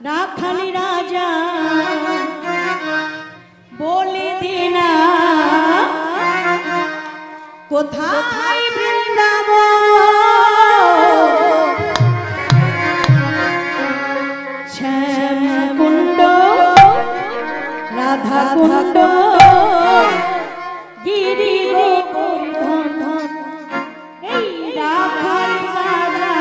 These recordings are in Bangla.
রাখালি রাজা বলে দিনা কোথায় বৃন্দাবন শ্যামকুণ্ড রাধা কুণ্ড গিরি গোবর্ধন এই রাখালি রাজা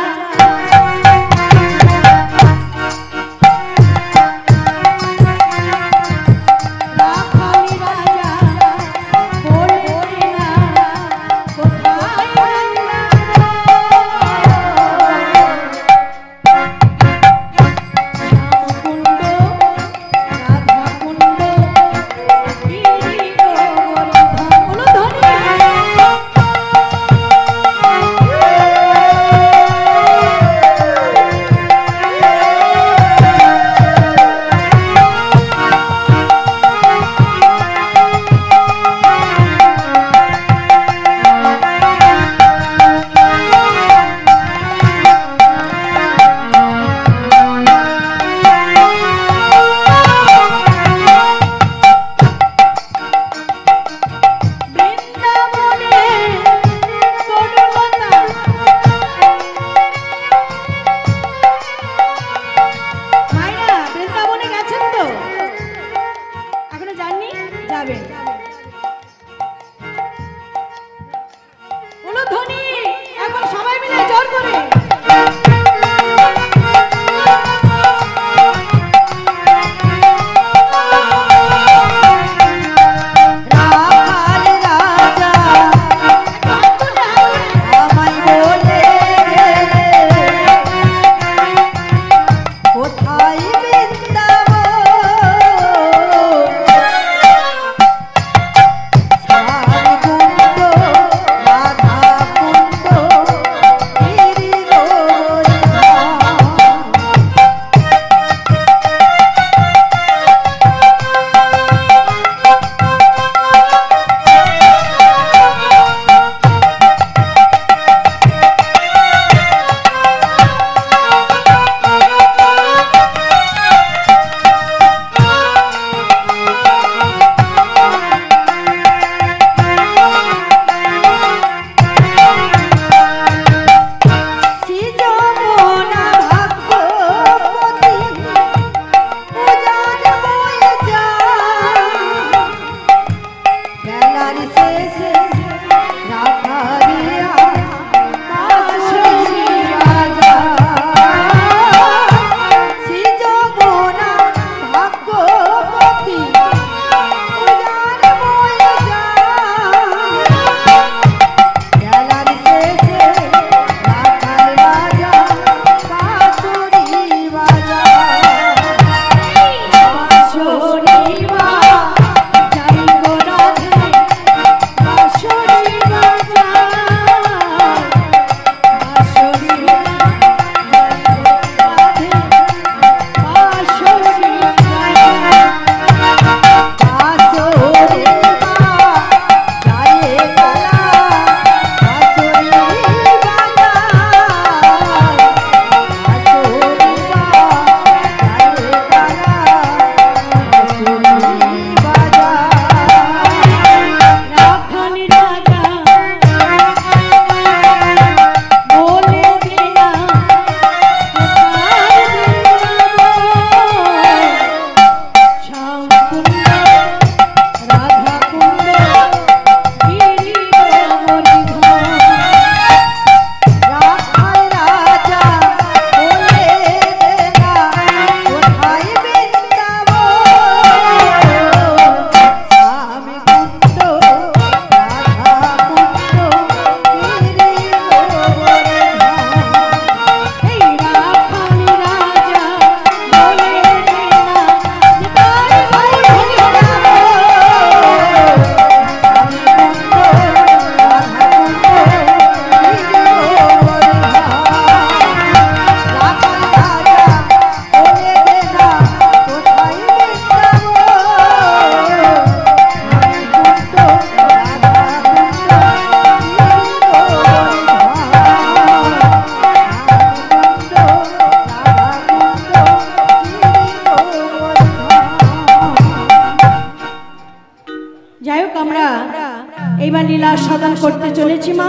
এইবার লীলা সদন করতে চলেছি মা।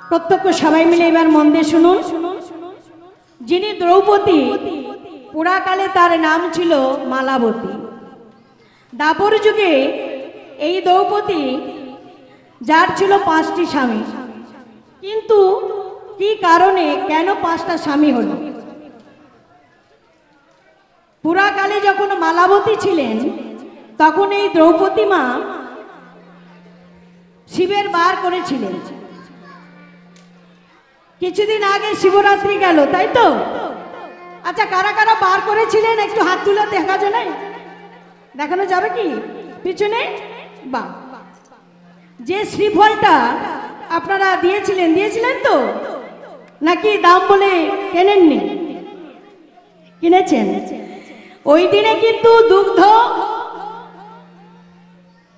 প্রত্যক্ষ সবাই মিলে এবার মন দিয়ে শুনুন। যিনি দ্রৌপদী, পুরাকালে তার নাম ছিল মালাবতী। দাপর যুগে এই দ্রৌপদী, যার ছিল 5টি স্বামী, কিন্তু কি কারণে কেন 5টা স্বামী হলো? পুরাকালে যখন মালাবতী ছিলেন, তখন এই দ্রৌপদী মা শিবের বার করেছিলেন। কিছুদিন আগে শিবরাত্রি গেল, তাই তো? আচ্ছা, কারা কারা বার করেছিলেন একটু হাত তুলে দেখা যায়, দেখানো যাবে কি পিছনে? বা যে শ্রীফলটা আপনারা দিয়েছিলেন তো, নাকি দাম বলে কেনেননি? কিনেছেন। ওই দিনে কিন্তু দুগ্ধ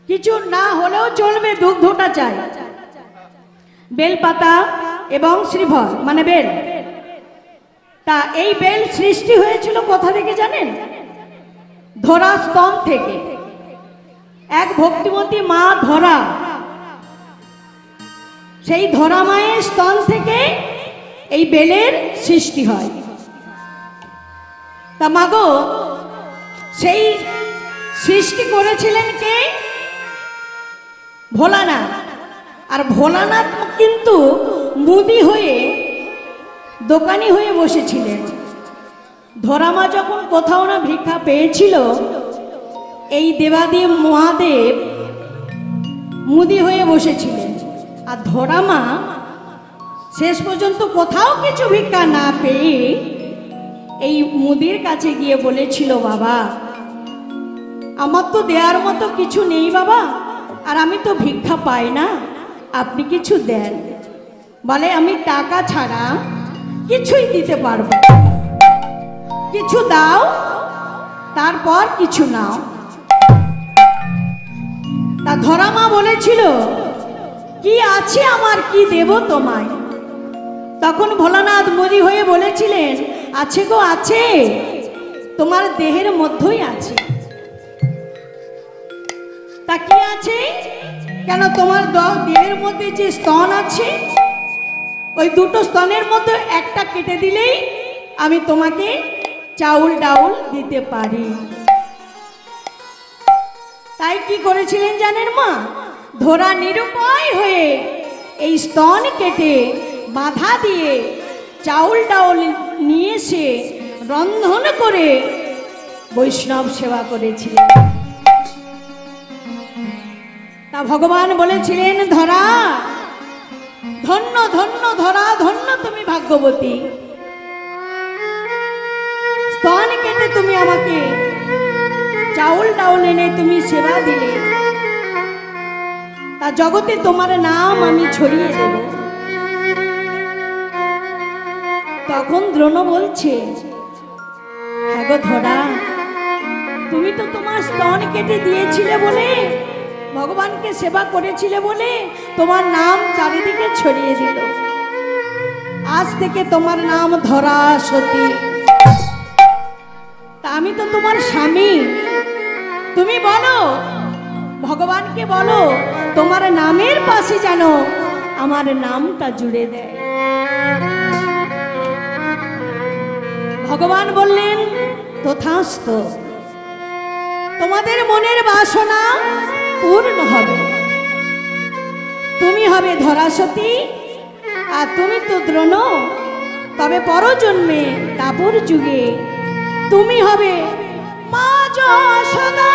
কিছু না হলেও চলবে, দুগ্ধটা চাই। বেলপাতা এবং শ্রীফল মানে বেল। তা এই বেল সৃষ্টি হয়েছিল কোথা থেকে জানেন? ধরা স্তন থেকে। এক ভক্তিমতী মা ধরা, সেই ধরা মায়ের স্তন থেকে এই বেলের সৃষ্টি হয়। তা মাগো, সেই সৃষ্টি করেছিলেন কে? ভোলানাথ। আর ভোলানাথ কিন্তু মুদি হয়ে, দোকানি হয়ে বসেছিলেন। ধরামা যখন কোথাও না ভিক্ষা পেয়েছিল, এই দেবাদেব মহাদেব মুদি হয়ে বসেছিলেন। আর ধরামা শেষ পর্যন্ত কোথাও কিছু ভিক্ষা না পেয়ে এই মুদির কাছে গিয়ে বলেছিল, বাবা আমার তো দেওয়ার মতো কিছু নেই বাবা, আর আমি তো ভিক্ষা পাই না, আপনি কিছু দেন। বলে, আমি টাকা ছাড়া কিছুই দিতে পারবো, কিছু দাও তারপর কিছু নাও। তা ধরামা বলেছিল, কি আছে আমার, কি দেব তোমায়? তখন ভোলানাথ মুদি হয়ে বলেছিলেন, আছে গো আছে, তোমার দেহের মধ্যেই আছে। তা কি আছে? কেন তোমার দেহের মধ্যে যে স্তন আছে, ওই দুটো স্তনের মধ্যে একটা কেটে দিলেই আমি তোমাকে চাউল ডাউল দিতে পারি। তাই কি করেছিলেন জানেন মা? ধরা নিরুপায় হয়ে এই স্তন কেটে বাধা দিয়ে চাউল ডাউল নিয়ে এসে রন্ধন করে বৈষ্ণব সেবা করেছিলেন। তা ভগবান বলেছিলেন, ধরা ধন্য ধন্য, ধরা ধন্য, তুমি ভাগ্যবতী, স্তন কেটে তুমি আমাকে চাউল ডাউল এনে তুমি সেবা দিলে, তা জগতে তোমার নাম আমি ছড়িয়ে দেব। তখন দ্রোণ বলছে, হ্যাঁ গো ধরা, তুমি তো তোমার স্তন কেটে দিয়েছিলে বলে, ভগবানকে সেবা করেছিলে বলে তোমার নাম চারিদিকে ছড়িয়ে দিল। আজ থেকে তোমার নাম ধরা সতী। তা আমি তো তোমার স্বামী, তুমি বলো, ভগবানকে বলো তোমার নামের পাশে যেন আমার নামটা জুড়ে দেয়। ভগবান বললেন, তথাস্তু, তোমাদের মনের বাসনা পূর্ণ হবে। তুমি হবে ধরাসতী, আর তুমি তো দ্রোণ, তবে পরজন্মে দাপর যুগে তুমি হবে মা যশোদা।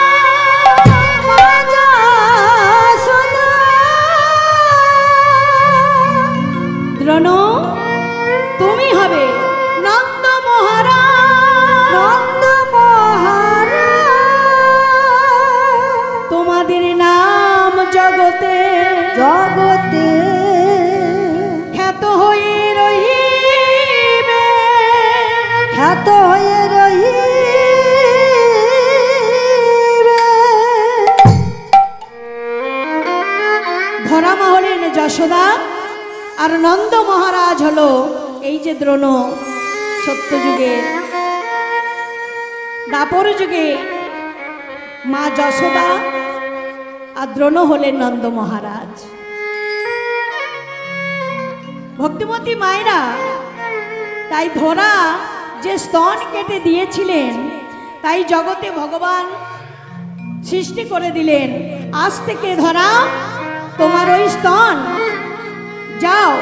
দ্রোণ, তুমি হবে নন্দ মহারাজ। নন্দ মহারাজ, তোমাদের নাম জগতে জগতে খ্যাত হয়ে রহিবে, খ্যাত হয়ে রহিবে। ধরামা হলেন যশোদা, আর নন্দ মহারাজ হলো এই যে দ্রোণ। সত্যযুগে, দাপর যুগে মা যশোদা আর দ্রোণ হলেন নন্দ মহারাজ। ভক্তিমতী মায়েরা তাই ধরা যে স্তন কেটে দিয়েছিলেন, তাই জগতে ভগবান সৃষ্টি করে দিলেন, আজ থেকে ধরা তোমার ওই স্তন, যাও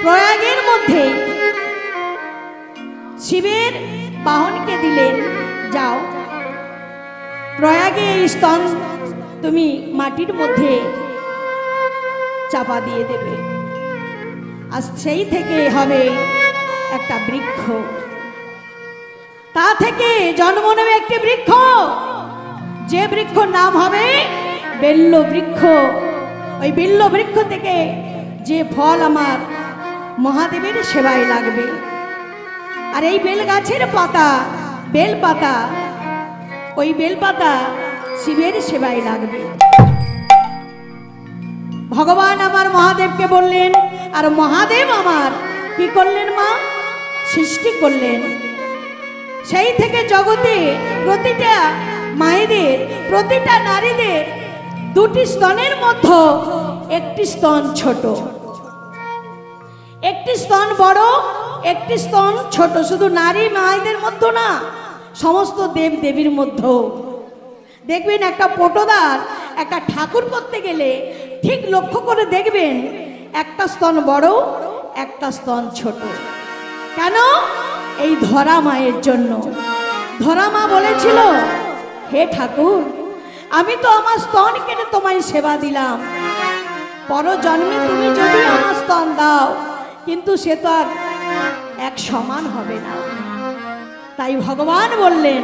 প্রয়াগের মধ্যে শিবের বাহনকে দিলেন, যাও প্রয়াগে এই স্তন তুমি মাটির মধ্যে চাপা দিয়ে দেবে, আর সেই থেকে হবে একটা বৃক্ষ, তা থেকে জন্ম নেবে একটি বৃক্ষ, যে বৃক্ষ নাম হবে বেল্ল বৃক্ষ। ওই বেল্ল বৃক্ষ থেকে যে ফল আমার মহাদেবের সেবায় লাগবে, আর এই বেল গাছের পাতা, বেল পাতা, ওই বেল পাতা শিবের সেবায় লাগবে। ভগবান আমার মহাদেবকে বললেন, আর মহাদেব আমার কি করলেন মা? সৃষ্টি করলেন। সেই থেকে জগতে প্রতিটা মায়েদের, প্রতিটা নারীদের দুটি স্তনের মধ্যে একটি স্তন ছোট, একটি স্তন বড়, একটি স্তন ছোট। শুধু নারী মায়েদের মধ্যে না, সমস্ত দেব দেবীর মধ্যেও দেখবেন একটা পটোদার একটা ঠাকুর করতে গেলে ঠিক লক্ষ্য করে দেখবেন একটা স্তন বড়, একটা স্তন ছোট। কেন? এই ধরা মায়ের জন্য। ধরা মা বলেছিল, হে ঠাকুর, আমি তো আমার স্তন কেটে তোমায় সেবা দিলাম, পর জন্মে তুমি যদি আমার স্তন দাও, কিন্তু সে তো আর এক সমান হবে না। তাই ভগবান বললেন,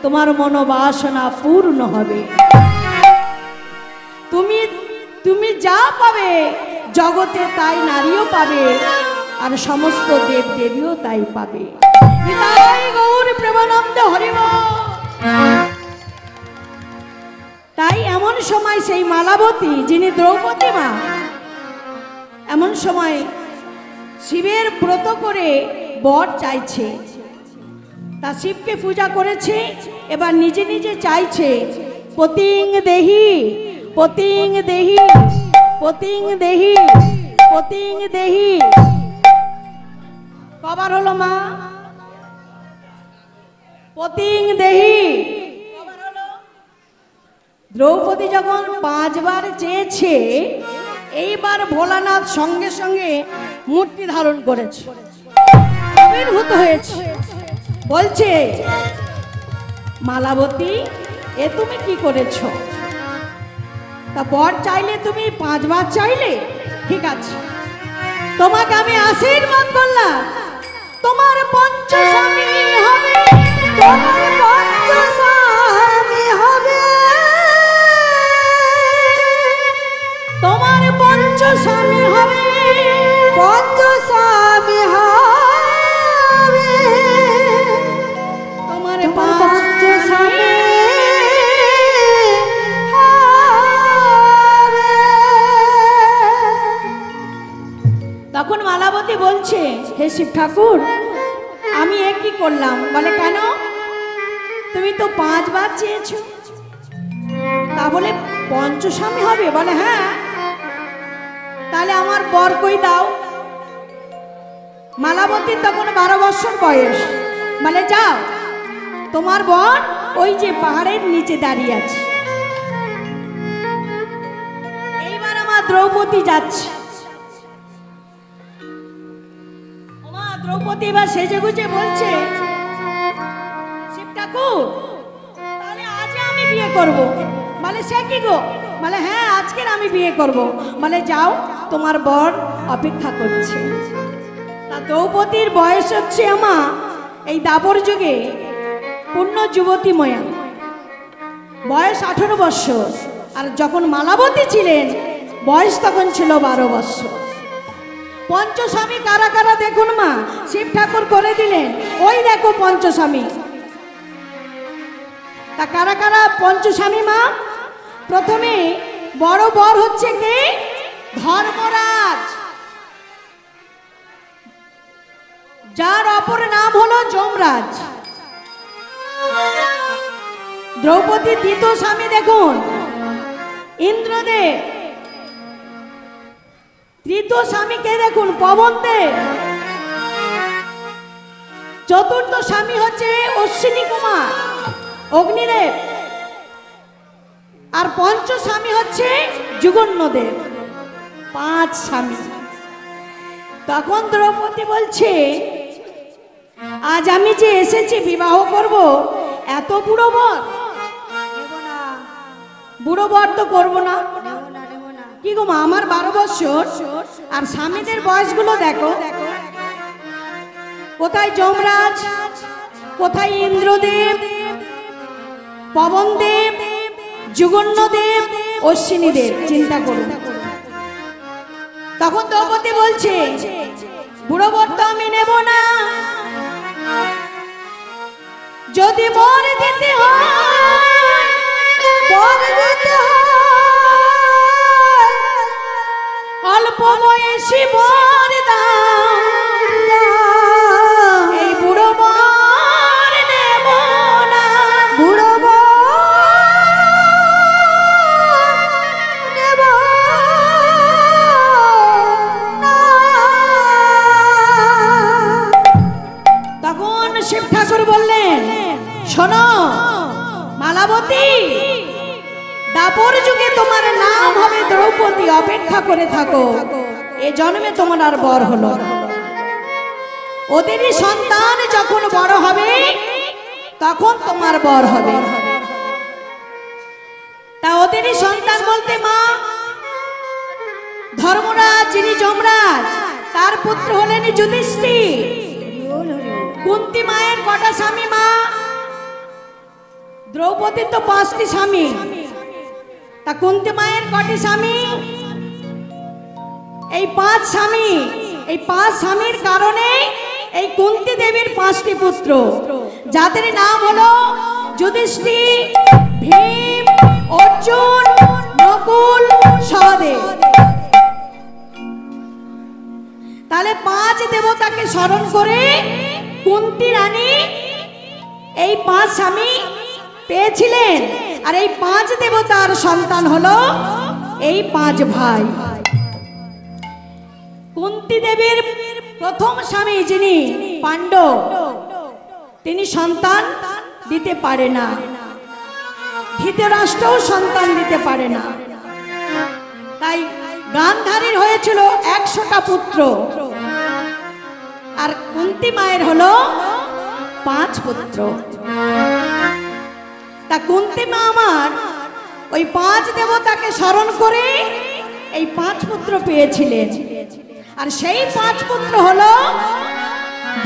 তোমার মনোবাসনা পূর্ণ হবে, তুমি তুমি যা পাবে জগতে তাই নারীও পাবে, আর সমস্ত দেব দেবীও তাই পাবে। নিতাই গৌর প্রেমানন্দে হরি বল। তাই এমন সময় সেই মালাবতী, যিনি দ্রৌপদী মা, এমন সময় শিবের ব্রত করে বর চাইছে, তা শিবকে পূজা করেছে, এবার নিজে নিজে চাইছে, পতিং দেহি, পতিং দেহি, পতিং দেহি, পতিং দেহি। কবার হলো মা? পতিং দেহি। দ্রৌপদী যখন 5 বার চেয়েছে, এইবার ভোলানাথ সঙ্গে সঙ্গে মূর্তি ধারণ করেছে, আবির্ভূত হয়েছে, বলছে, মালাবতী, এ তুমি কি করেছো? তা বর চাইলে তুমি 5 বার চাইলে, ঠিক আছে, তোমাকে আমি আশীর্বাদ করলাম, তোমার পঞ্চস্বামী হবে, তোমার পঞ্চস্বামী হবে, তোমার পঞ্চস্বামী হবে, পঞ্চস্বামী হবে, তোমার পঞ্চস্বামী। তখন মালাবতী বলছে, হে শিব ঠাকুর, আমি এ কি করলাম? বলে, কেন? তুমি তো 5 বার চেয়েছো, তা বলে পঞ্চস্বামী হবে? বলে, হ্যাঁ। তাহলে আমার বর কই দাও। মালাবতীর তখন 12 বছর বয়স। বলে, যাও, তোমার বর ওই যে পাহাড়ের নিচে দাঁড়িয়ে আছে। এইবার আমার দ্রৌপদী যাচ্ছে। দ্রৌপদী এবার সেজে গুজে বলছে, শিব ঠাকুর, তাহলে আজ আমি বিয়ে করব। বলে, সে কি গো? বলে, হ্যাঁ, আজকের আমি বিয়ে করব। বলে, যাও, তোমার বর অপেক্ষা করছে। তা দ্রৌপদীর বয়স হচ্ছে আমা এই দাপর যুগে পূর্ণ যুবতী ময়া, বয়স 18 বছর। আর যখন মালাবতী ছিলেন বয়স তখন ছিল 12 বছর। পঞ্চস্বামী কারা কারা দেখুন মা, শিব ঠাকুর করে দিলেন, ওই দেখো পঞ্চস্বামী। তা কারা কারা পঞ্চস্বামী মা? প্রথমে বড় বর হচ্ছে কে? ধর্মরাজ, যার অপর নাম হলো যমরাজ। দ্রৌপদীর দ্বিতীয় স্বামী দেখুন, ইন্দ্রদেব। তৃতীয় স্বামীকে দেখুন পবনদেব। চতুর্থ স্বামী হচ্ছে অশ্বিনী কুমার অগ্নিদেব। আর পঞ্চ স্বামী হচ্ছে যুগন্নদেব। 5 স্বামী। তখন দ্রৌপদী বলছে, আজ আমি যে এসেছি বিবাহ করব, এত বুড়ো বর, বুড়ো বর তো করবো না। কি গো মা, আমার 12 বছর, আর স্বামীদের বয়সগুলো দেখো, কোথায় যমরাজ, কোথায় ইন্দ্রদেব, পবনদেব, যুগন্নদেব, অশ্বিনীদেব, চিন্তা করুন। তখন দ্রৌপদী বলছে, বুড়ো বর তো আমি নেব না, যদি বর দিতে হয়, বর দিতে হয়, অল্প বয়সী বর দাও, এই বুড়ো বর নেব না, বুড়ো বর নেব না। তখন শিব ঠাকুর বললেন, শোনো মালাবতী, দাপর যুগে তোমার নাম হবে দ্রৌপদী, অপেক্ষা করে থাকো, এ জন্মে তোমার আর বর হলো। ওদেরই সন্তান যখন বড় হবে তখন তোমার বর হবে। তা ওদেরই সন্তান বলতে মা, ধর্মরাজ যিনি যমরাজ, তার পুত্র হলেন যুধিষ্ঠির। কুন্তী মায়ের কটা স্বামী মা? দ্রৌপদীর তো 5টি স্বামী। তা কুন্তী মায়ের কটি স্বামী? এই 5 স্বামী। এই 5 স্বামীর কারণে এই কুন্তী দেবীর 5টি পুত্র, যাদের নাম হলো যুধিষ্ঠির, ভীম, অর্জুন, নকুল, সহদেব। তাহলে 5 দেবতাকে স্মরণ করে কুন্তী রানী এই 5 স্বামী পেয়েছিলেন। আর এই 5 দেবতার সন্তান হলো এই 5 ভাই। কুন্তী দেবীর প্রথম স্বামী যিনি পাণ্ডব, তিনি সন্তান দিতে পারে না। ধৃতরাষ্ট্রও সন্তান দিতে পারে না। তাই গান্ধারীর হয়েছিল 100টা পুত্র, আর কুন্তী মায়ের হলো 5 পুত্র। তা কুন্তী মা আমার ওই 5 দেবতাকে স্মরণ করে এই 5 পুত্র পেয়েছিলেন। আর সেই 5 পুত্র হলো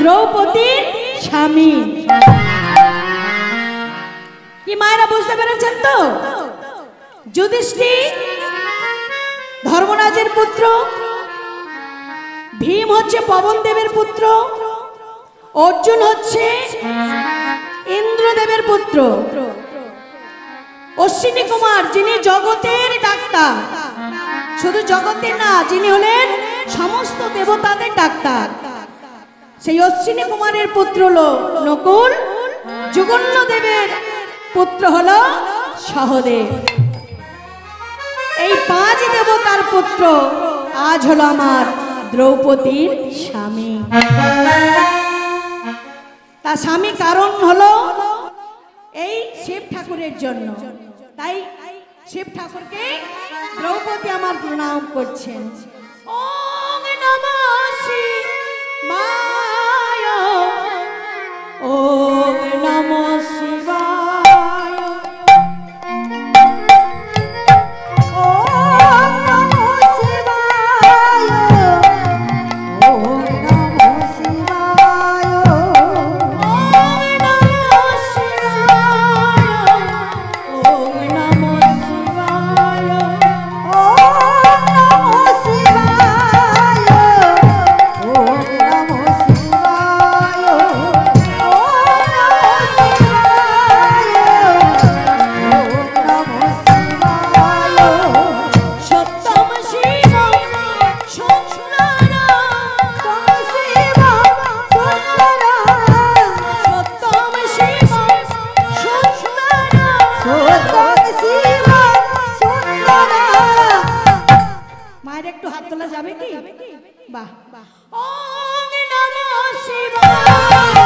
দ্রৌপদীর স্বামী। কি মায়েরা বুঝতে পেরেছেন তো? যুধিষ্ঠির ধর্মরাজের পুত্র, ভীম হচ্ছে পবনদেবের পুত্র, অর্জুন হচ্ছে ইন্দ্রদেবের পুত্র, অশ্বিনী কুমার যিনি জগতের ডাক্তার, শুধু জগতের না, যিনি হলেন সমস্ত দেবতাদের ডাক্তার, সেই অশ্বিনী কুমারের পুত্র হলো নকুল, যুগন্নদেবের পুত্র হলো সহদেব। এই 5 দেবতার পুত্র আজ হলো আমার দ্রৌপদীর স্বামী। তার স্বামী কারণ হলো এই শিব ঠাকুরের জন্য। তাই শিব ঠাকুরকে দ্রৌপদী আমার প্রণাম করছেন। ওম নমঃ শিবায়, ওম নমঃ শিবায়, ওম নমঃ শিবায়, ওম নমঃ শিবায়, ওম নমঃ শিবায়, ওম নমঃ শিবায়, ওম নমঃ শিবায়, ওম নমঃ শিবায়, ওম তোলা যাবে কি? বাহ, ওম নমঃ শিবায়।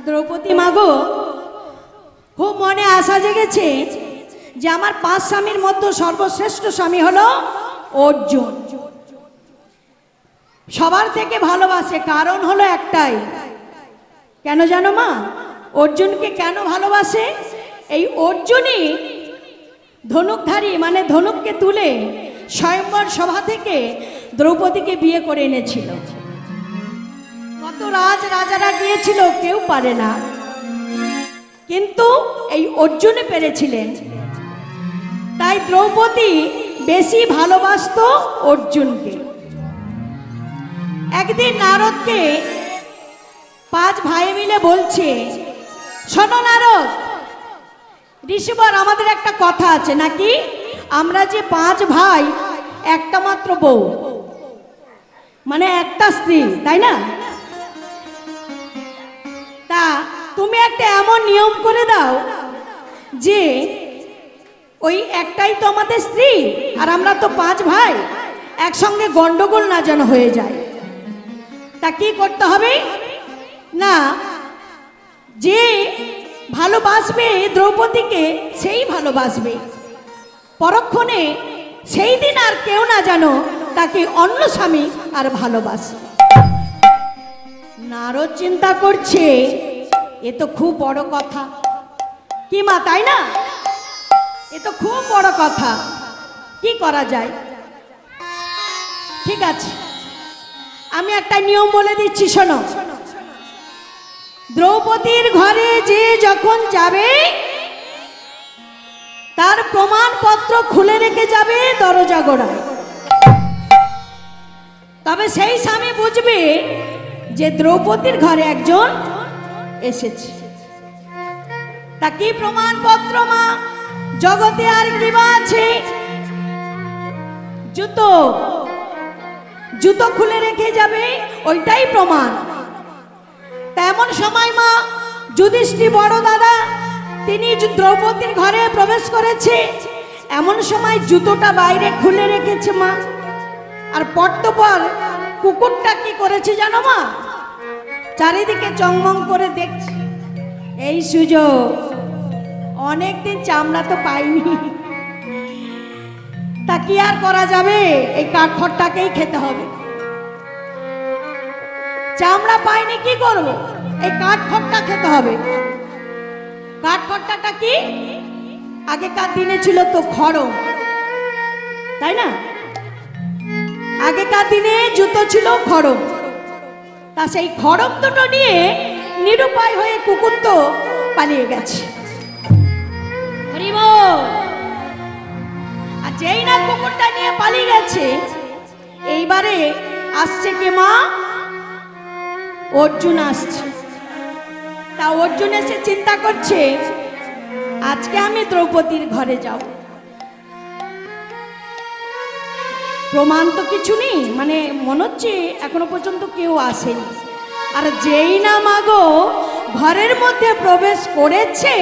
দ্রৌপদী মাগো, খুব মনে আশা জেগেছে যে আমার 5 স্বামীর মধ্যে সর্বশ্রেষ্ঠ স্বামী হলো অর্জুন। সবার থেকে ভালোবাসে, কারণ হলো একটাই। কেন জানো মা? অর্জুনকে কেন ভালোবাসে? এই অর্জুনই ধনুকধারী, মানে ধনুককে তুলে স্বয়ম্বর সভা থেকে দ্রৌপদীকে বিয়ে করে এনেছিল। কত রাজারা গিয়েছিল, কেউ পারে না, কিন্তু এই অর্জুন পেরেছিলেন। তাই দ্রৌপদী বেশি ভালোবাসতো অর্জুনকে। একদিন নারদকে 5 ভাই মিলে বলছে, শোনো নারদ, ঋষিবর আমাদের একটা কথা আছে নাকি, আমরা যে 5 ভাই, একটা মাত্র বউ, মানে একটা স্ত্রী, তাই না? তা তুমি একটা এমন নিয়ম করে দাও যে ওই একটাই তো আমাদের স্ত্রী, আর আমরা তো 5 ভাই, একসঙ্গে গন্ডগোল না যেন হয়ে যায়। তা কি করতে হবে? না, যে ভালোবাসবে দ্রৌপদীকে সেই ভালোবাসবে, পরক্ষণে সেই দিন আর কেউ না জানো তাকে অন্য স্বামী আর ভালোবাসে। নারদ চিন্তা করছে, এ তো খুব বড় কথা, কি মা, তাই না? এ তো খুব বড় কথা, কি করা যায়? ঠিক আছে, আমি একটা নিয়ম বলে দিচ্ছি, শোনো। দ্রৌপদীর ঘরে যে যখন যাবে তার প্রমাণপত্র খুলে রেখে যাবে দরজা গোড়ায়, তবে সেই স্বামী বুঝবে যে দ্রৌপদীর ঘরে একজন এসেছে। তা কি প্রমাণপত্র মা? জগতে আর কি বা আছে? জুতো, জুতো খুলে রেখে যাবে, ওইটাই প্রমাণ। তেমন সময় মা যুধিষ্ঠির বড় দাদা, তিনি দ্রৌপদীর ঘরে প্রবেশ করেছে, এমন সময় জুতোটা বাইরে খুলে রেখেছে মা। আর পরপর কুকুরটা কি করেছে জানো মা? চারিদিকে চংমং করে দেখছে, এই সুযোগ, অনেকদিন চামড়া তো পাইনি, তা কি আর করা যাবে, এই কাঠখড়টাকেই খেতে হবে। চামড়া পাইনি, কি করব? এই কাঠখড়টা খেতে হবে। কাঠখড়টা কি? আগেকার দিনে ছিল তো খড়ম, তাই না? আগেকার দিনে জুতো ছিল খড়ম, তা সেই খড়ম দুটো নিয়ে নিরুপায় হয়ে কুকুর তো পালিয়ে গেছে। আর যেই না কুকুরটা নিয়ে পালিয়ে গেছে, এইবারে আসছে কে মা? অর্জুন আসছে। তা অর্জুন এসে চিন্তা করছে, আজকে আমি দ্রৌপদীর ঘরে যাব। প্রমাণ তো কিছু নেই, মানে মনে হচ্ছে এখনো পর্যন্ত কেউ আসেনি। আর যেই না মাগো ঘরের মধ্যে প্রবেশ করেছে,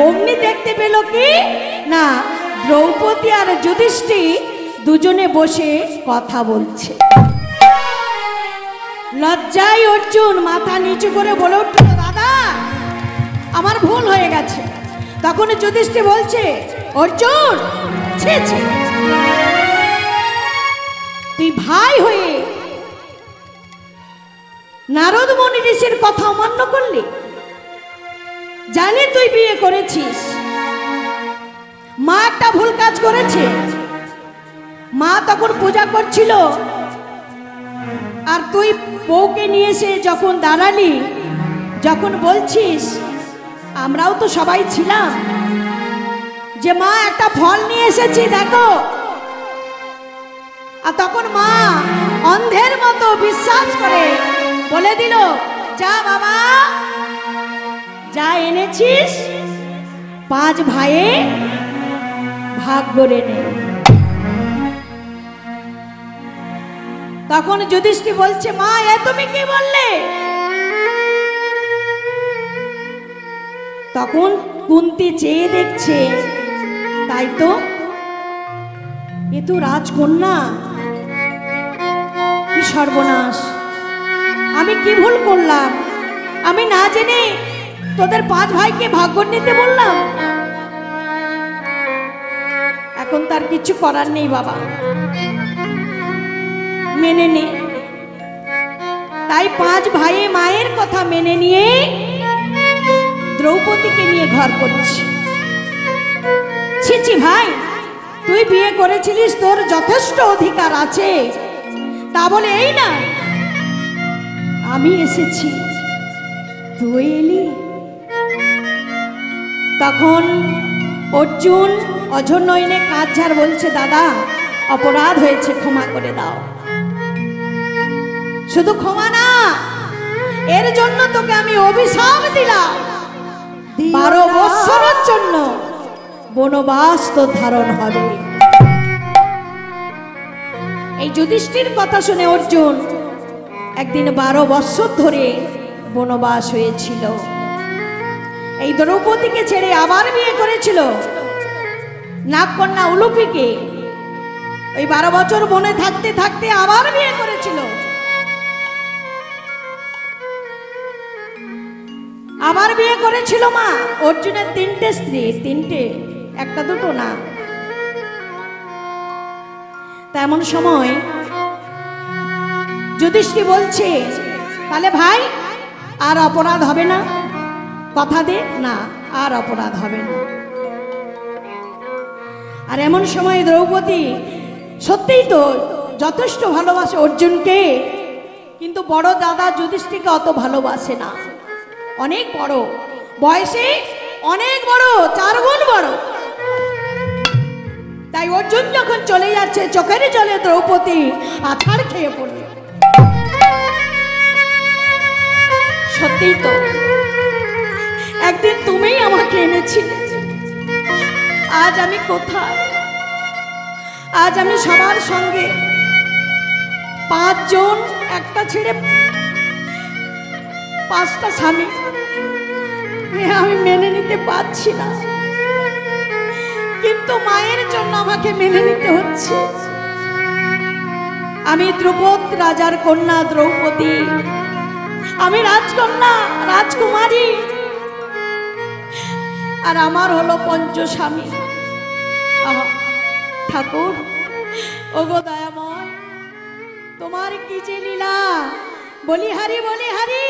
অমনি দেখতে পেল কি না, দ্রৌপদী আর যুধিষ্ঠির দুজনে বসে কথা বলছে। লজ্জায় অর্জুন মাথা নিচু করে বলে উঠল, দাদা আমার ভুল হয়ে গেছে। তখন যুধিষ্ঠির বলছে, অর্জুন ছি ছি, তুই ভাই হয়ে নারদ মুনি ঋষির কথা অমান্য করলি। জানি তুই বিয়ে করেছিস, মা একটা ভুল কাজ করেছে। মা তখন পূজা করছিল, আর তুই বউকে নিয়ে এসে যখন দাঁড়ালি, যখন বলছিস আমরাও তো সবাই ছিলাম, যে মা একটা ফল নিয়ে এসেছি দেখো, আর তখন মা অন্ধের মতো বিশ্বাস করে বলে দিল, যা বাবা যা এনেছিস 5 ভাইয়ে ভাগ করে নে। তখন যুধিষ্ঠির বলছে, মা এ তুমি কি বললে? তখন কুন্তী চেয়ে দেখছে, তাই তো, এ তো রাজকন্যা, কি সর্বনাশ, আমি কি ভুল করলাম? আমি না জেনে তোদের 5 ভাইকে ভাগ করে নিতে বললাম। এখন তার কিছু করার নেই বাবা, মেনে নে। তাই 5 ভাইয়ে মায়ের কথা মেনে নিয়ে দ্রৌপদীকে নিয়ে ঘর করছি। ছি ছি ভাই, তুই বিয়ে করেছিলিস, তোর যথেষ্ট অধিকার আছে, তা বলে এই না আমি এসেছি তুই এলি। তখন অর্জুন অঝনয়নে কাজ ঝাড় বলছে, দাদা অপরাধ হয়েছে, ক্ষমা করে দাও। শুধু ক্ষমা না, এর জন্য তোকে আমি অভিশাপ দিলাম, 12 বৎসরের জন্য বনবাস তো ধারণ হবে। এই যুধিষ্ঠির কথা শুনে অর্জুন একদিন 12 বৎসর ধরে বনবাস হয়েছিল। এই দ্রৌপদীকে ছেড়ে আবার বিয়ে করেছিল নাগকন্যা উলুপিকে। ওই 12 বছর বনে থাকতে থাকতে আবার বিয়ে করেছিল। আবার বিয়ে করেছিল মা। অর্জুনের 3টে স্ত্রী, 3টে, একটা দুটো না। তেমন সময় যুধিষ্ঠির বলছে, তাহলে ভাই আর অপরাধ হবে না, কথা দে না, আর অপরাধ হবে না। আর এমন সময় দ্রৌপদী সত্যিই তো যথেষ্ট ভালোবাসে অর্জুনকে, কিন্তু বড় দাদা যুধিষ্ঠিরকে অত ভালোবাসে না। অনেক বড় বয়সে, অনেক বড়, 4 গুণ বড়। তাই অর্জুন যখন চলে যাচ্ছে, চোখের জলে দ্রৌপদী আছাড় খেয়ে পড়ল। সত্যিই তো একদিন তুমিই আমাকে এনেছিলে, আজ আমি কোথায়? আজ আমি সবার সঙ্গে 5 জন, একটা ছেড়ে 5টা স্বামী, আমি মেনে নিতে পারছি না, কিন্তু মায়ের জন্য আমাকে মেনে নিতে হচ্ছে। আমি ধ্রুপদ রাজার কন্যা দ্রৌপদী, আমি রাজকন্যা, রাজকুমারী, আর আমার হলো 5 স্বামী। ঠাকুর, ওগো দয়াময়, তোমার কি যে লীলা, বলি হারি, বলি হারি,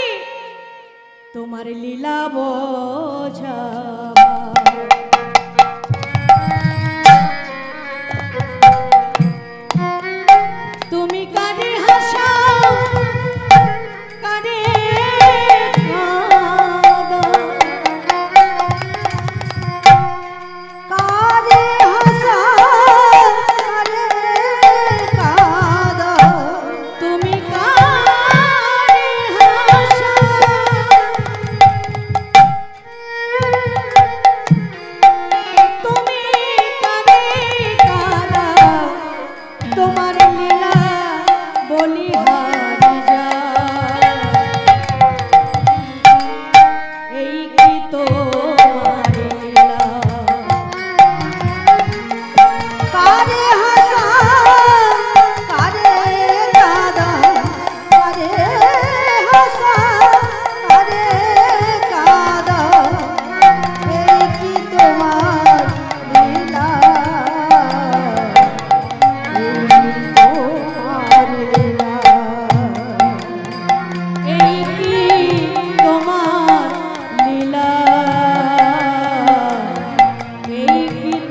তোমার লীলা বোঝা। তুমি কারে হাসাও, কারে কাঁদাও, কারে হাসাও, কারে কাঁদাও, তুমি কারে হাসাও,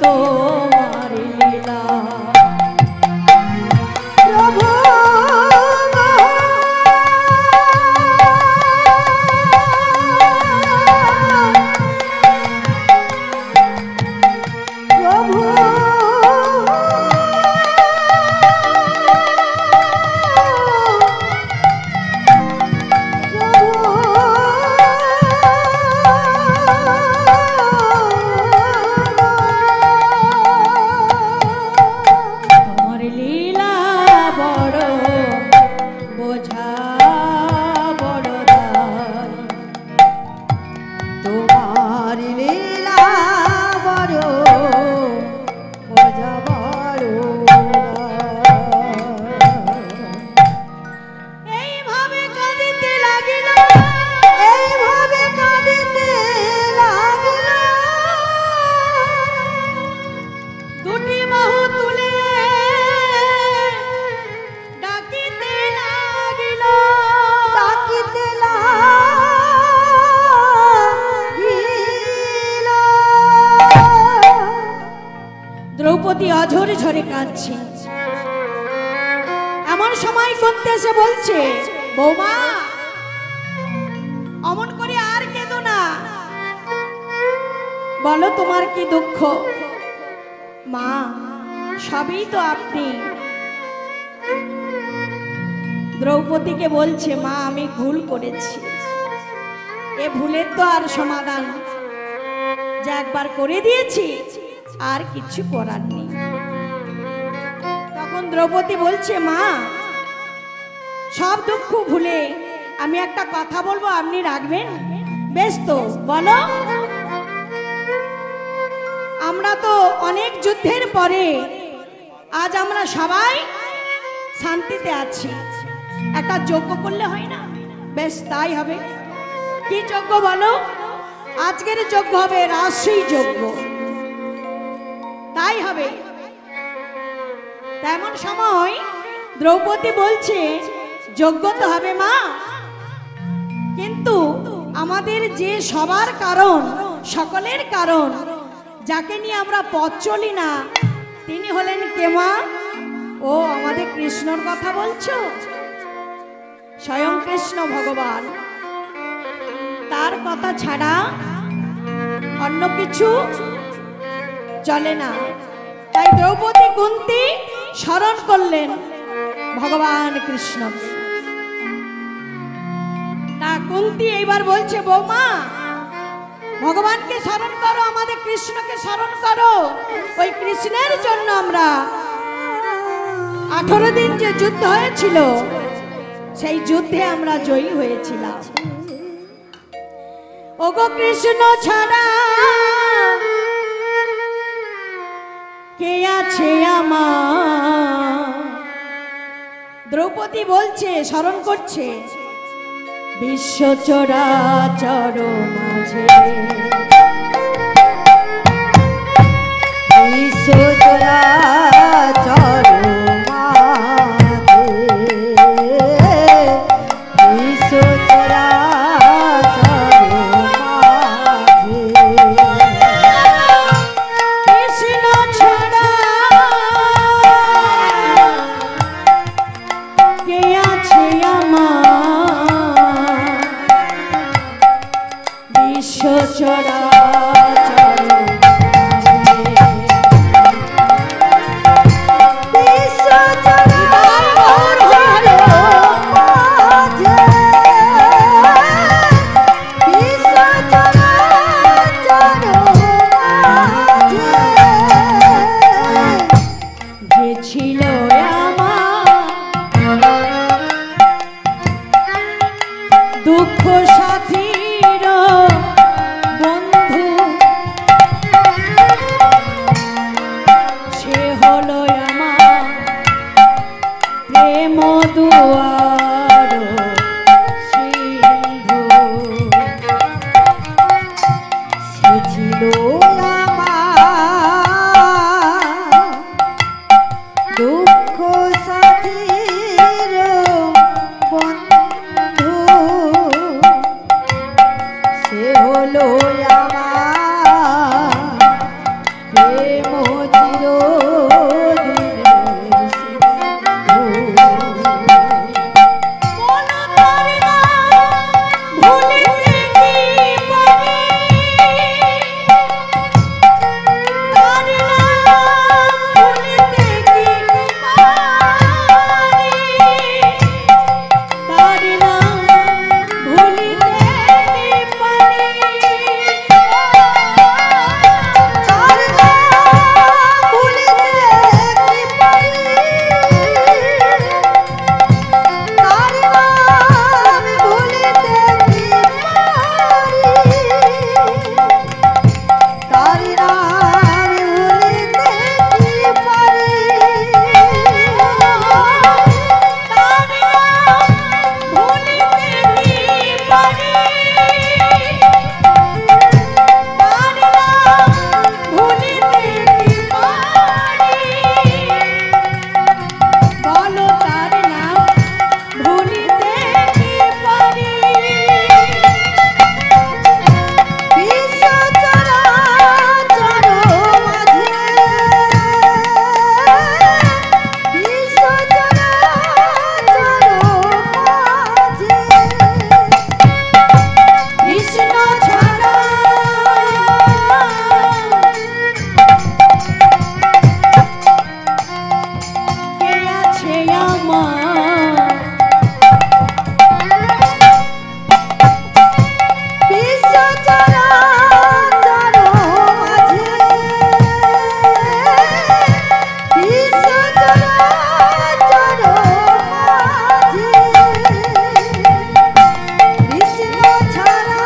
তোমার লীলা প্রভু দ্রৌপদী অঝরে ঝরে কাঁদছে। এমন সময় করতে এসে বলছে, বৌমা অমন করে আর কেঁদো না, বলো তোমার কি দুঃখ। মা সবই তো আপনি। দ্রৌপদীকে বলছে, মা আমি ভুল করেছি, এ ভুলের তো আর সমাধান যা একবার করে দিয়েছি আর কিছু করার নেই। তখন দ্রৌপদী বলছে, মা সব দুঃখ ভুলে আমি একটা কথা বলবো, আপনি রাখবেন? বেশ তো বলো। আমরা তো অনেক যুদ্ধের পরে আজ আমরা সবাই শান্তিতে আছি, একটা যজ্ঞ করলে হয় না? বেশ তাই হবে। কি যজ্ঞ বলো? আজকের যজ্ঞ হবে রাজসূয় যজ্ঞ। তাই হবে। তেমন সময় দ্রৌপদী বলছে, যজ্ঞ তো হবে মা, কিন্তু আমাদের যে সবার কারণ, সকলের কারণ, যাকে নিয়ে আমরা পথ চলি না, তিনি হলেন কে মা? ও আমাদের কৃষ্ণর কথা বলছো? স্বয়ং কৃষ্ণ ভগবান। তার কথা ছাড়া অন্য কিছু চলে না। তাই দ্রৌপদী কুন্তী স্মরণ করলেন ভগবান কৃষ্ণ। তা কুন্তী এইবার বলছে, বৌমা ভগবানকে স্মরণ করো, আমাদের কৃষ্ণকে স্মরণ করো। ওই কৃষ্ণের জন্য আমরা 18 দিন যে যুদ্ধ হয়েছিল, সেই যুদ্ধে আমরা জয়ী হয়েছিলাম। ওগো কৃষ্ণ ছাড়া কে আছে আমার? দ্রৌপদী বলছে, স্মরণ করছে, বিশ্ব চরাচর মাঝে, বিশ্ব চরাচর মাঝে, বিশ্ব চরাচর মাঝে কৃষ্ণ ছাড়া কে আছে আমার? বিশ্ব চরা প্রেম চিরদিনের সিন্ধু। বলো তার নাম ভুলিতে কি পারি, তার নাম ভুলিতে কি পারি, তার নাম ভুলিতে কি পারি, তার নাম ভুলিতে কি পারি, তার নাম ভুলিতে কি পারি, তার নাম ভুলিতে কি পারি, তার নাম ভুলিতে কি পারি, তার নাম ভুলিতে কি পারি, বলো তার নাম ভুলিতে কি পারি। বিশ্ব চরাচর মাঝে, বিশ্ব চরাচর মাঝে, কৃষ্ণ ছাড়া কে আছে আমার, বিশ্ব চরাচর মাঝে, বিশ্ব চরাচর মাঝে, কৃষ্ণ ছাড়া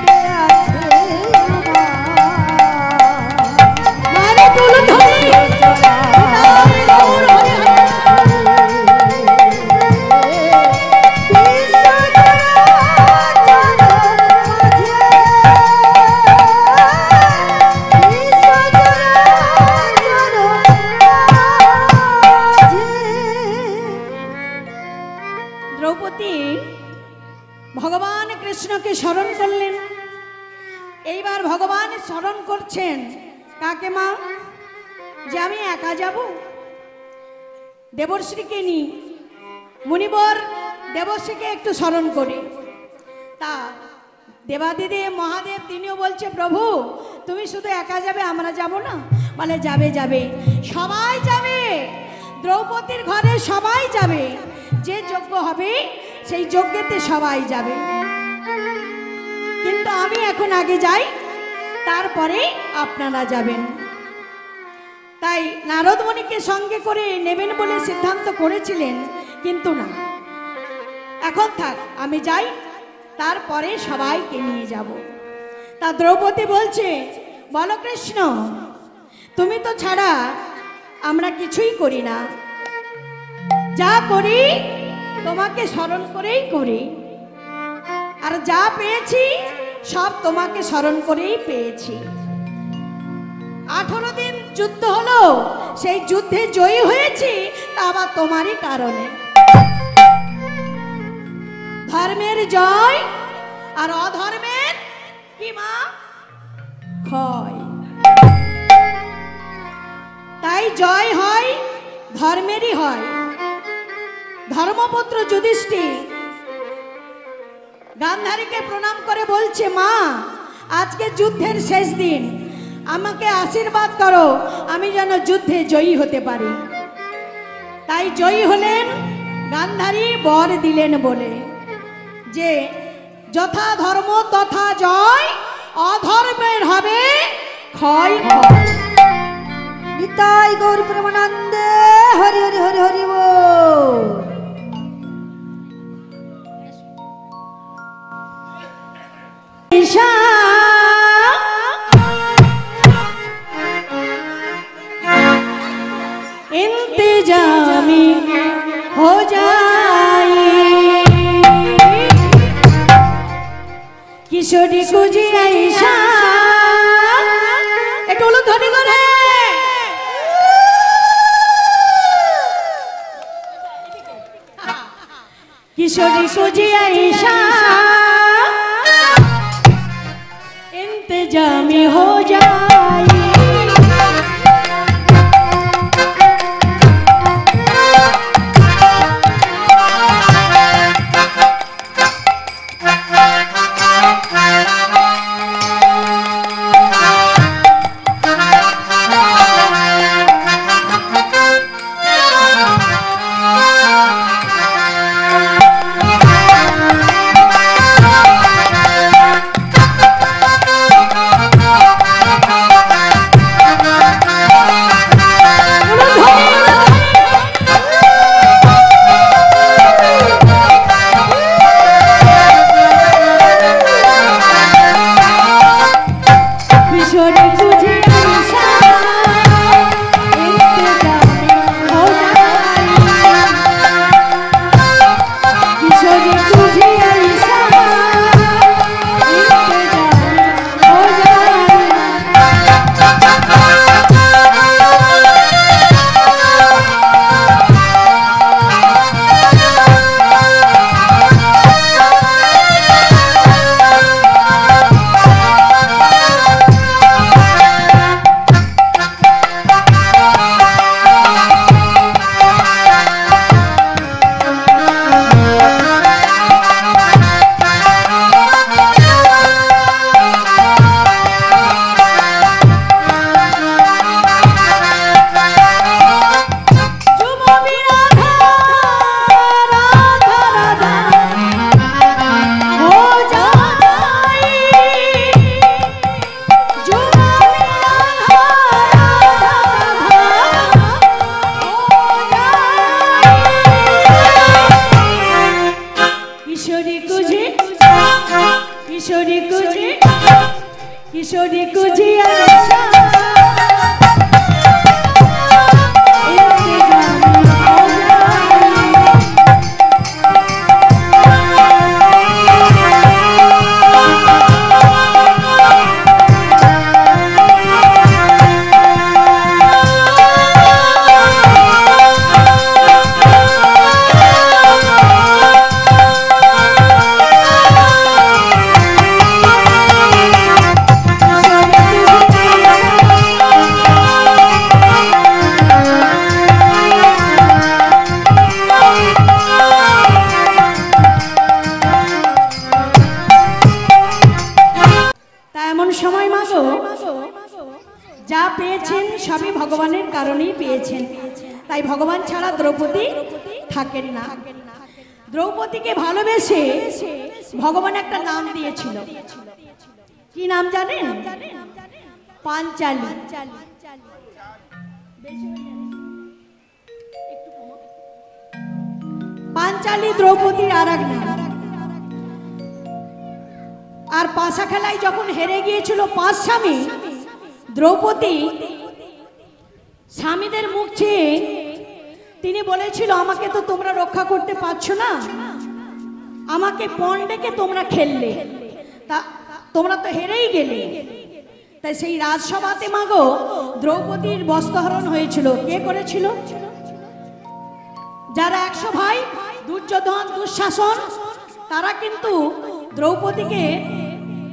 কে আছে আমার? মারে তুলো ধরি দ্রৌপদী ভগবান কৃষ্ণকে স্মরণ করলেন। এইবার ভগবান স্মরণ করছেন কাকে মা, যে আমি একা যাব, দেবর্ষিকে নি, মুনিবর দেবর্ষিকে একটু স্মরণ করি। তা দেবাদিদেব মহাদেব তিনিও বলছে প্রভু তুমি শুধু একা যাবে, আমরা যাব না? বলে যাবে যাবে, সবাই যাবে, দ্রৌপদীর ঘরে সবাই যাবে, যে যজ্ঞ হবে সেই যজ্ঞেতে সবাই যাবে, কিন্তু আমি এখন আগে যাই, তারপরে আপনারা যাবেন। তাই নারদ মুনিকে সঙ্গে করে নেবেন বলে সিদ্ধান্ত করেছিলেন, কিন্তু না, এখন থাক, আমি যাই, তারপরে সবাইকে নিয়ে যাব। তা দ্রৌপদী বলছে বলো কৃষ্ণ তুমি তো ছাড়া আমরা কিছুই করি না, যা করি তোমাকে স্মরণ করেই করি, আর যা পেয়েছি সব তোমাকে স্মরণ করেই পেয়েছি। 18 দিন যুদ্ধ হলো, সেই যুদ্ধে জয়ী হয়েছি তা আবার তোমারই কারণে। ধর্মের জয় আর অধর্মের কি মা ক্ষয়, তাই জয় হয় ধর্মেরই হয়। ধর্মপুত্র যুধিষ্ঠির গান্ধারীকে প্রণাম করে বলছে মা আজকে যুদ্ধের শেষ দিন, আমাকে আশীর্বাদ করো আমি যেন যুদ্ধে জয়ী হতে পারি। তাই জয়ী হলেন, গান্ধারী বর দিলেন বলে যে যথা ধর্ম তথা জয়, অধর্মের হবে ক্ষয় ক্ষয়। নিতাই গৌর প্রেমানন্দে হরি হরি হরি হরি বল। इंतजामी हो जाए किशोरी कुजी ऐसा एक लोग धनी करे किशोरी कुजी ऐसा इंतजामी हो जाए। किशोरी कुजिया যা পেয়েছেন সবই ভগবানের কারণেই পেয়েছেন। তাই ভগবান ছাড়া দ্রৌপদী থাকেন না। দ্রৌপদীকে ভালোবেসে ভগবান একটা নাম দিয়েছিল। কি নাম জানেন? পাঞ্চালী। পাঞ্চালী দ্রৌপদীর আর এক নাম। আর পাশা খেলায় যখন হেরে গিয়েছিল 5 স্বামী, দ্রৌপদী স্বামীদের মুখ চেয়ে তিনি বলেছিল, আমাকে তো তোমরা রক্ষা করতে পারছো না, আমাকে পণ ডেকে তোমরা খেললে, তা তোমরা তো হেরেই গেলে। তাই সেই রাজসভাতে মাগো দ্রৌপদীর বস্ত্রহরণ হয়েছিল। কে করেছিল? যারা 100 ভাই, দুর্যোধন, দুঃশাসন, তারা কিন্তু দ্রৌপদীকে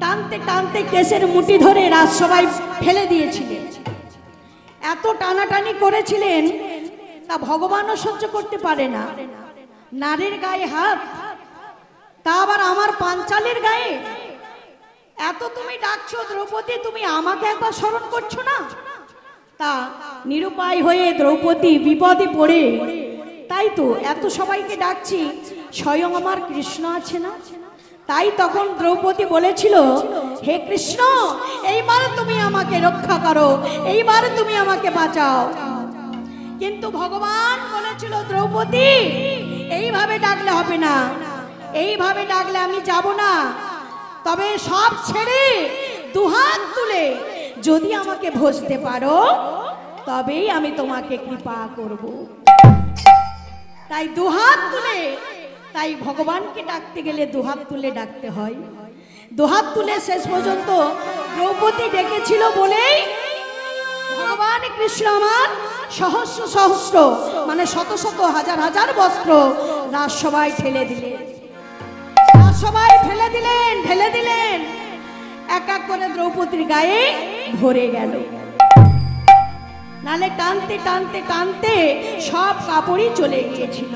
টানতে টানতে কেশের মুঠি ধরে রাজসভায় ফেলে দিয়েছিলেন। এত টানাটানি করেছিলেন, তা ভগবানও সহ্য করতে পারে না। নারীর গায়ে হাত, তা আবার আমার পাঞ্চালীর গায়ে। এত তুমি ডাকছো দ্রৌপদী, তুমি আমাকে একবার স্মরণ করছো না? তা নিরুপায় হয়ে দ্রৌপদী বিপদে পড়ে, তাই তো এত সবাইকে ডাকছি, স্বয়ং আমার কৃষ্ণ আছে না? তাই তখন দ্রৌপদী বলেছিল, হে কৃষ্ণ, এইবার তুমি আমাকে রক্ষা করো, এইবার তুমি আমাকে বাঁচাও। কিন্তু ভগবান বলেছিল, দ্রৌপদী এইভাবে ডাকলে হবে না, এইভাবে ডাকলে আমি যাব না। তবে সব ছেড়ে দুহাত তুলে যদি আমাকে ভজতে পারো, তবেই আমি তোমাকে কৃপা করব। তাই দুহাত তুলে, তাই ভগবানকে ডাকতে গেলে দুহাত তুলে ডাকতে হয়। দুহাত তুলে শেষ পর্যন্ত দ্রৌপদী ডেকেছিল বলেই ভগবান কৃষ্ণ আমার সহস্র সহস্র মানে শত শত হাজার হাজার বস্ত্র রাজসভায় ঠেলে দিলেন। রাজসভায় ঠেলে দিলেন, ঠেলে দিলেন। এক এক করে দ্রৌপদীর গায়ে ভরে গেল। নালে টানতে টানতে টানতে সব কাপড়ই চলে গিয়েছিল,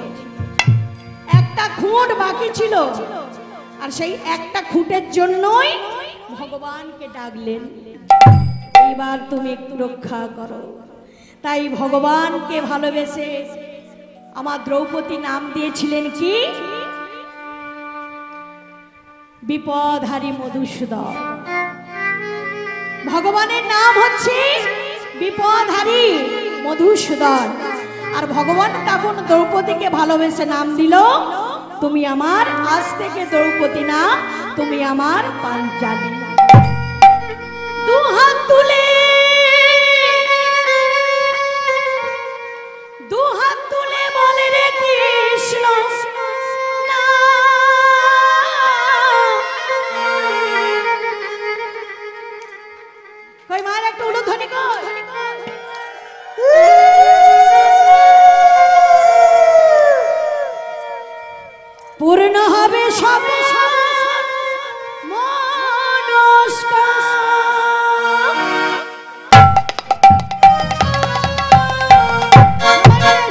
একটা খুঁট বাকি ছিল। আর সেই একটা খুঁটের জন্যই ভগবানকে ডাকলেন, এইবার তুমি একটু রক্ষা করো। তাই ভগবানকে ভালোবেসে আমার দ্রৌপদী নাম দিয়েছিলেন কি? বিপদহারী মধুসূদন। ভগবানের নাম হচ্ছে বিপদহারী মধুসূদন। আর ভগবান তখন দ্রৌপদীকে ভালোবেসে নাম দিল, তুমি আমার, আজ থেকে দ্রৌপদী না, তুমি আমার পাঞ্চালী। দু হাত তুলে, দু হাত তুলে বলে রে কৃষ্ণ না, কই মার একটা উলুধ্বনি কর। পূর্ণ হবে সবে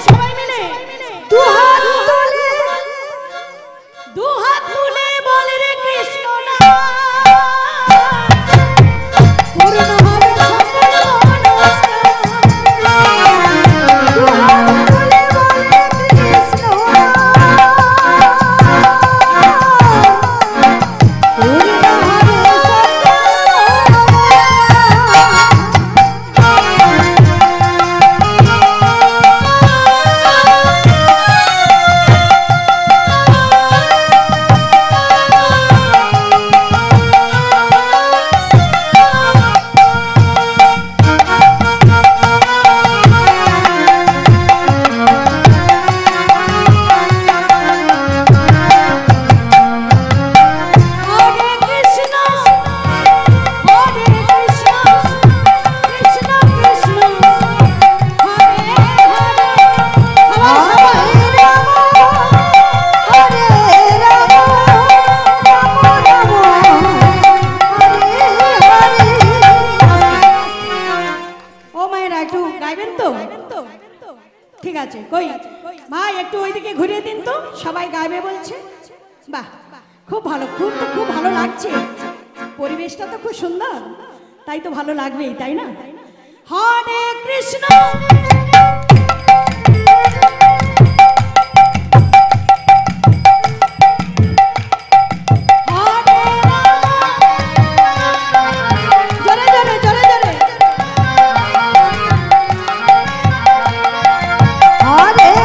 সবাই মিলে দু হাত তুলে বলে রে কৃষ্ণ না, পূর্ণ হবে সবে ঠিক আছে। কই ভাই একটু ওইদিকে ঘুরিয়ে দিন তো, সবাই গাইবে বলছে। বাহ, খুব ভালো, খুব ভালো লাগছে, পরিবেশটা তো খুব সুন্দর, তাই তো ভালো লাগবেই, তাই না? হরে কৃষ্ণ Hare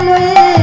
লয়ে